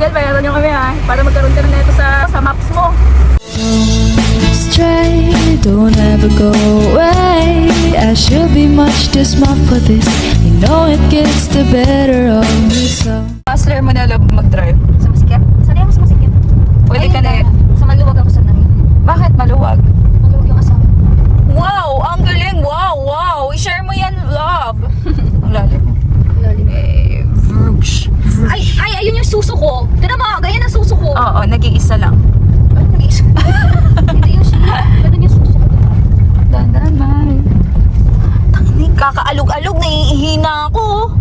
Google, bayaran nyo kami ha. Para magkaroon ka na nito sa maps mo. Stray, don't ever go away. I should be much too smart for this. You know it gets the better of me so. Hustler mo na love mag-drive. Sa masikip? Saan yung sa masikip? Pwede ka na. Sa maluwag ako sa namin. Bakit maluwag? Maluwag yung asawa. Wow! Ang galing! Wow! Wow! I-share mo yan, love! Ang lalim. Lalim. Vroosh. Ay, ayun yung suso ko. Tignan mo, ganyan ang suso ko. Oo, nag-iisa lang. Ano nag-iisa? Hindi yung siya. Ganun yung suso ko. Dandan, man. Tangin, kakaalog-alog, naiihina ako.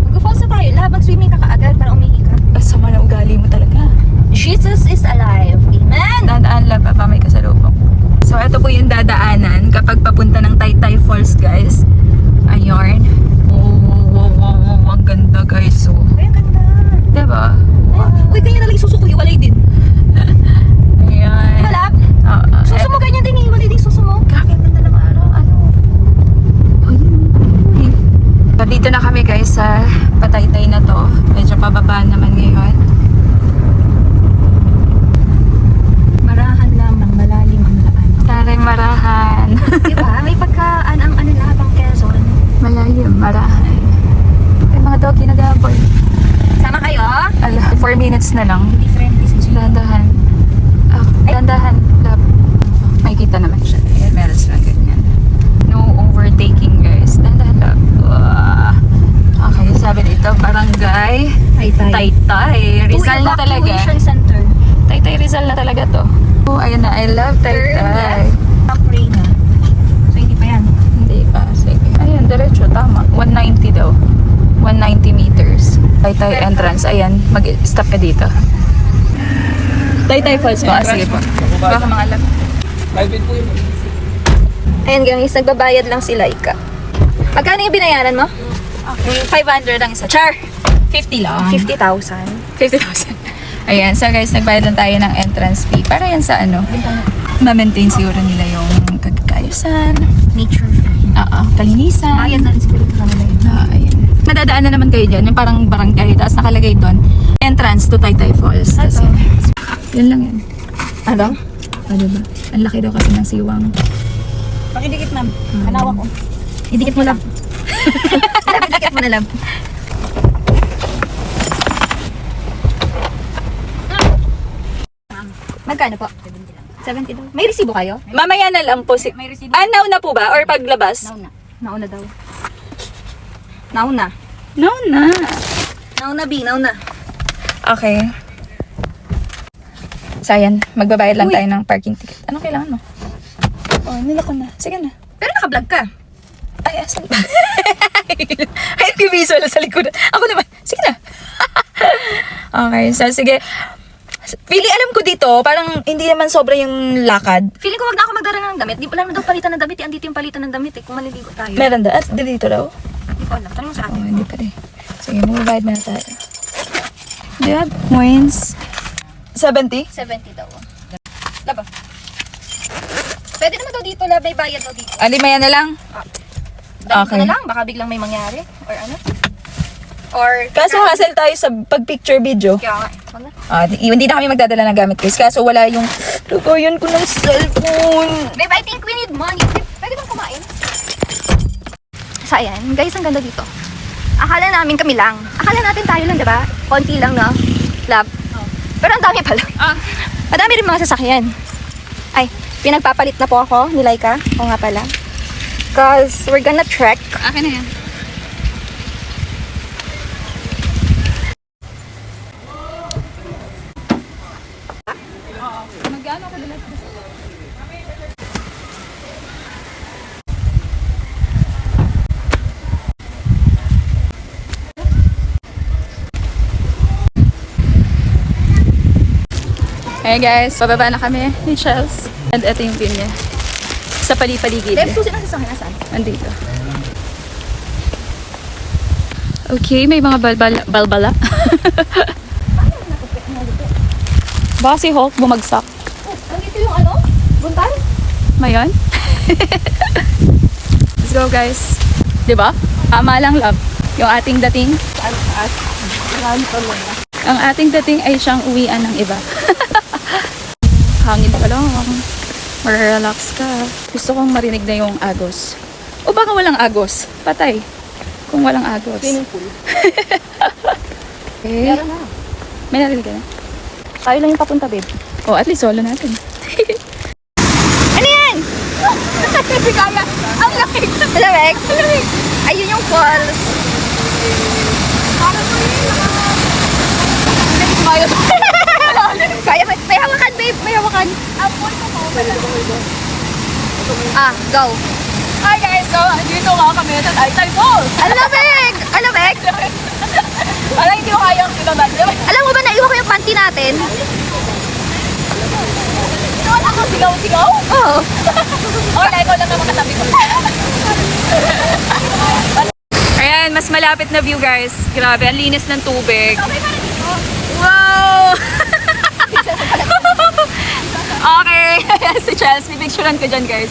Mag-falls na tayo. Lahat mag-swimming ka kaagad para umihi ka. Ang sama na ugali mo talaga. Jesus is alive. Amen! Dadaan lang pa may kasalubong. So, ito po yung dadaanan kapag papunta ng Taytay Falls, guys. Ayun. Oh, ang ganda, guys. So, Ay, ang ganda. diba? Ay, uy, ganyan nalang yung suso ko. Iwalay din. Ayan. Malap? Oo. Suso mo ganyan din. Iwalay din suso mo. Grabe, ang ganda ng araw. Ano? Ayun. So, dito na kami, guys, sa Pataytay na to. Medyo pababa naman ngayon. Marahan lamang, malalim ang daan. Taray marahan. Diba? May pagkaan ang ano lahat ang Quezon. Malalim, marahan. Ay, mga doggy nag-aaboy. Sama kayo? Ala, 4 minutes na lang. Hindi friendly si Gina. Dandahan. Oh, dandahan. Love. Makikita naman siya. Ayan, meron silang ganyan. No overtaking, guys. Dandahan, love. Wow. Okay, sabi dito, barangay Taytay. Rizal na talaga. Evacuation center. Taytay Rizal na talaga to. Oh, ayun na. I love Taytay. Top Reyna. So, hindi pa yan. Hindi pa. Sige. Ayan, diretso. Tama. 190 daw. 190 meters. Taytay entrance. Ayan, mag-stop ka dito. Taytay Falls po. Sige po. Baka mga alam. Ayan guys, nagbabayad lang si Laika. Magkano yung binayaran mo? Okay. 500 ang isa. Char! 50 lang. 50,000. 50,000. Ayan. So guys, nagbayad lang tayo ng entrance fee. Para yan sa ano, ma-maintain siguro nila yung kagkayusan. Nature fee. Oo. Kalinisan. Bayad na rin siguro sa kanila yun. Ayan. Madadaan na naman kayo dyan. Yung parang barangay. Tapos nakalagay doon. Entrance to Taytay Falls. Tapos Ano? yun lang yan. Ano? O, diba? Ang laki daw kasi ng siwang. Pakidikit ma'am. Hanawa ko. Idikit mo lang. Idikit mo na lang. Magkano po? 70 daw. May resibo kayo? Mamaya na lang po si... May resibo. Now na po ba? Or paglabas? Nauna. Nauna daw. Nauna. No na. Nauna, B. Nauna. Okay. So, ayan. Magbabayad lang Uy. tayo ng parking ticket. Anong kailangan mo? Oh, nila ko na. Sige na. Pero naka-vlog ka. Ay, asan ba? Ay, may visual sa likod. Ako naman. Sige na. Okay. So, sige. Pili, alam ko dito, parang hindi naman sobra yung lakad. Feeling ko wag na ako magdala ng damit. Di pala na daw palitan ng damit. Andito yung palitan ng damit eh. Kung maliligo tayo. Meron da. At dito daw. Hindi ko alam. Tanong mo sa Oh, akin. hindi pa rin. Sige, magbabayad na tayo. Do you have coins? 70? 70 daw. Laba. Pwede naman daw dito. Lab, may bayad daw dito. Alimaya na lang? Dami Okay. ko na lang. Baka biglang may mangyari. Or ano. Or... Kaso hassle tayo sa pag-picture video. Kaya nga. Wag na. Hindi na kami magdadala ng gamit guys. Kaso wala yung lugayan ko ng cellphone. Babe, I think we need money. Pwede bang kumain? So, ayan. Guys, ang ganda dito. Akala namin kami lang. Akala natin tayo lang, diba? Konti lang, no? Lab. Pero ang dami pala. Madami rin mga sasakyan. Ay, pinagpapalit na po ako ni Laika. O nga pala. Cause we're gonna trek. Akin na yan. Magkano ka dala? Hey guys, bababa na kami ni Shells. And ito yung view niya. Sa pali-paligid. Deb, susi ng sasakyan saan? Andito. Okay, may mga balbala. Baka si Hulk bumagsak. Oh, nandito yung ano? Buntal? Mayon? Let's go guys. Diba? Tama lang love. Yung ating dating. Ang ating dating ay siyang uwian ng iba. Hangin pa lang. Marelax ka. Gusto kong marinig na yung agos. O baka walang agos? Patay. Kung walang agos. Swimming pool. Okay. Meron na. May narinig ka na? Tayo lang yung papunta, babe. Oh, at least solo natin. Ano yan? Kaya. Ang lamig. Lamig? Ayun yung falls. Kaya. May hawakan, babe. May hawakan. Ah, go. Hi guys! So, dito nga kami sa Taytay Falls. Ang lamig! Ang lamig! Parang hindi ko kayang pinabad. Alam mo ba, naiwan ko yung panty natin? Doon ako sigaw-sigaw? Oo. Okay, ikaw lang naman katabi ko. Ayan, mas malapit na view guys. Grabe, ang linis ng tubig. Wow! Okay, si Chelsea, picturean ko dyan guys.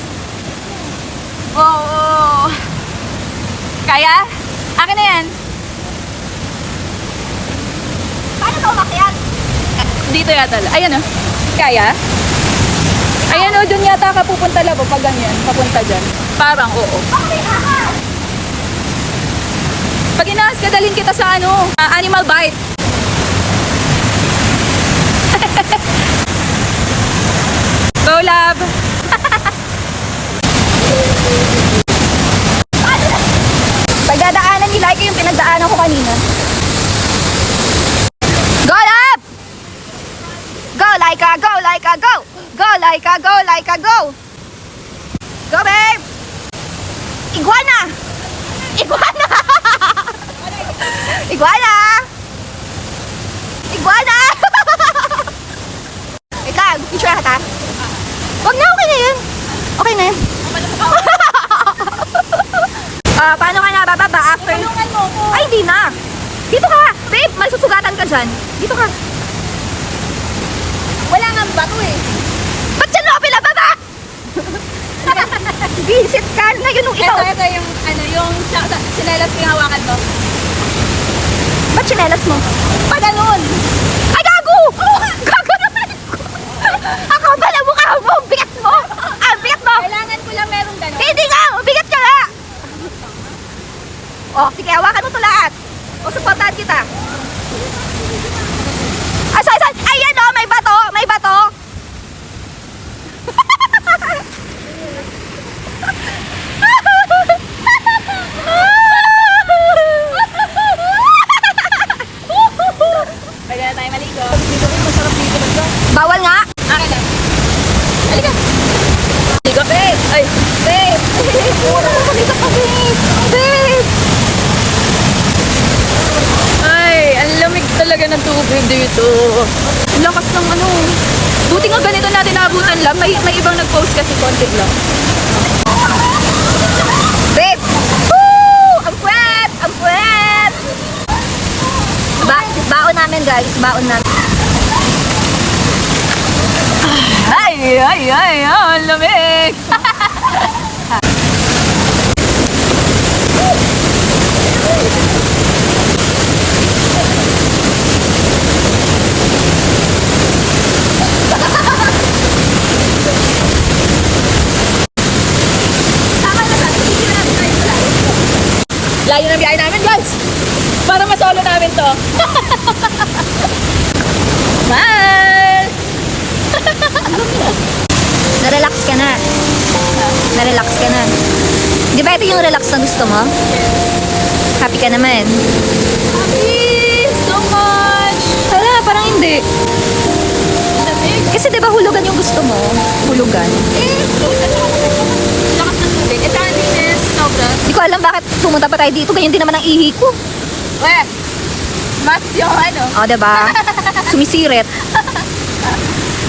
Wow! Kaya? Akin na yan. Paano ito umakyat? Dito yata. Ayan o. Kaya? Ayan o, dun yata ka pupunta labo pag ganyan. Papunta dyan. Parang oo. Okay, ahas! Pag inaas ka, dalhin kita sa ano, animal bite. Go, love! Pagdadaanan ni Laika yung pinagdaanan ko kanina. Go, love! Go, Laika! Go, Laika! Go! Go, Laika! Go, Laika! Go! Go, babe! Iguana! Iguana! Iguana! Iguana! Wait lang, picture ka ta? Huwag na, okay na yun. Okay na yun. Paano ka nabababa after? Tulungan mo ko. Ay, di na. Dito ka. Babe, may susugatan ka dyan. Dito ka. Wala nga bato eh. Ba't dyan ako pinababa? Visit ka. Ngayon nung ikaw. Ito yung, ano, yung sinelas pinahawakan mo. Ba't chinelas mo? Pa ganun. Ay, gago! Gago naman ako. Ako pala mukha mo. Bigat mo. Ah, bigat mo. Kailangan ko lang meron gano'n. Hindi nga. Bigat ka nga. Oh, sige, hawakan mo to lahat. O, supportahan kita. Ah, saan? Ayan o, may bato. May bato. Pwede na tayo maligo. Dito rin, masarap dito. Bawal nga. Akin na. Halika. Ligo, babe. Ay, babe. Halika pa, babe. Babe. Ay, ang lamig talaga ng tubig dito. Ang lakas ng ano. Buti nga ganito natin naabutan lang. May ibang nag-post kasi konti lang. Babe. Woo! Ang puwet. Ang puwet. Baon namin, guys. Baon namin. Ay, ang lamig. Layo ng biyahe namin, guys. Para masolo namin to. Mahal! Na-relax ka na. Na-relax ka na. Di ba ito yung relax na gusto mo? Happy ka naman. Happy so much! Hala, parang hindi. Lamig. Kasi di ba hulugan yung gusto mo? Hulugan. Lakas ng tubig. Ito ang linis. Sobra. Di ko alam bakit pumunta pa tayo dito. Ganyan din naman ang ihi ko. Weh, mas yung ano. O, diba? Sumisirit.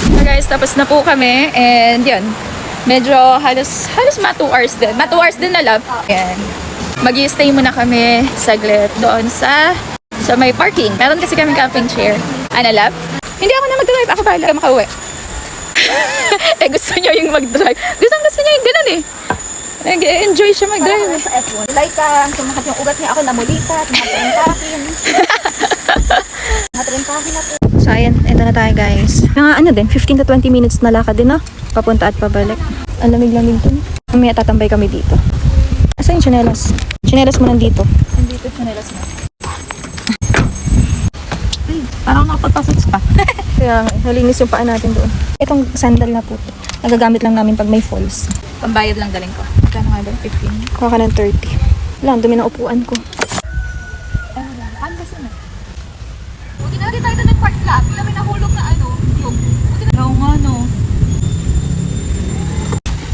So guys, tapos na po kami. And yun, medyo halos mga 2 hours din. Mga 2 hours din na love. Yan. Mag-i-stay muna kami saglit doon sa may parking. Meron kasi kami camping chair. Ano love? Hindi ako na mag-drive. Ako bahala makauwi. Eh gusto niya yung mag-drive. Gusto niya yung ganun eh. Nag-enjoy siya mag-drive. Sa F1. Like ka, sumakat yung ugat niya ako, namulipat, natrentahin. So, ayan. Ito na tayo, guys. Mga ano din, 15 to 20 minutes na lakad din, no? Papunta at pabalik. Ang lamig-lamig dun. Mamaya tatambay kami dito. Asa yung tsinelas? Tsinelas mo nandito. Nandito siya nilas mo. Ay, parang nakapagpasuits pa. Kaya nga, nalinis yung paa natin doon. Itong sandal na po. Nagagamit lang namin pag may falls. Pambayad lang galing ko. Kano nga ba? 15? Kuha ka ng 30. Wala, ang dumi ng upuan ko. Ano lang? Canvas na. Buti na rin tayo na nag-park lang. Wala may nahulog na ano. Yung. Oo nga, no.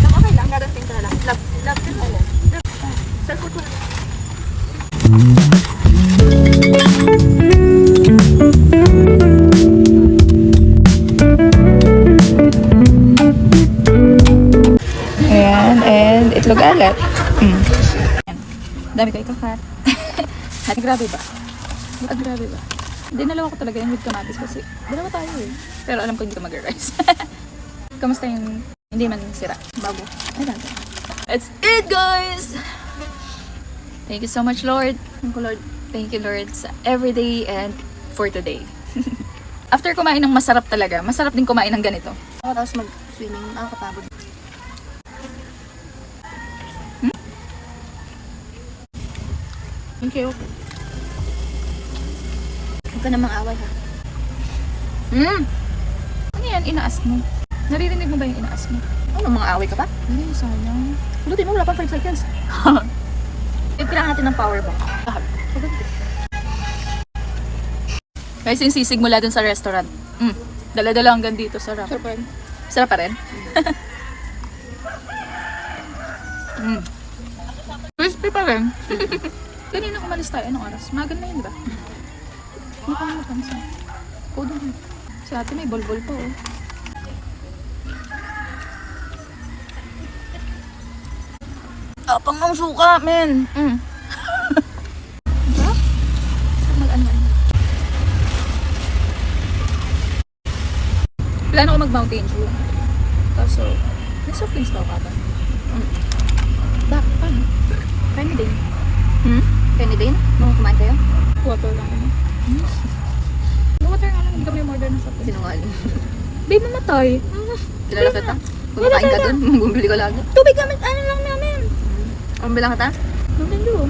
Okay lang, gagawin ko na lang. Love din mo. Cellphone ko. Ayan, and itlog alat. Dami ko ikakat. At grabe ba? At grabe ba? Dinalawa ko talaga yung with kamatis kasi dalawa tayo eh. Pero alam ko hindi ka mag-rice. Kamusta yung hindi man sira? Bago. Ay, dami. That's it, guys! Thank you so much, Lord. Thank you, Lord. Thank you, Lord, sa everyday and for today. After kumain ng masarap talaga, masarap din kumain ng ganito. Tapos mag-swimming, nakakapagod. Thank you. Huwag ka namang away, ha? Ano yan? Inaas mo. Naririnig mo ba yung inaas mo? Ano, mga away ka pa? Hindi, sayang. Buti mo, wala pang 5 seconds. Kailangan natin ng power bank. Guys, yung sisig mula dun sa restaurant. Dala-dala hanggang dito. Sarap. Sure pa rin. Sarap pa rin? Crispy pa rin. Kanina umalis tayo. Anong oras? Magan na yun, di ba? Hindi ko mapansin. Kodo na. Sa atin may bol-bol pa, oh. Apang ng suka, men! Diba? Mag-ano. Plano ko mag-mountain view. Kaso, may soft drinks daw ka ba? Paano? Kaya din. Penny din? Nung kumain kayo? Water lang ano. Water nga lang, hindi kami order ng soft drinks. Sinungaling. Babe, mamatay. Kilala kita? Kumakain ka dun? Bumili ka lagi? Tubig kami, ano lang namin. Ang bilang kita? Mountain Dew.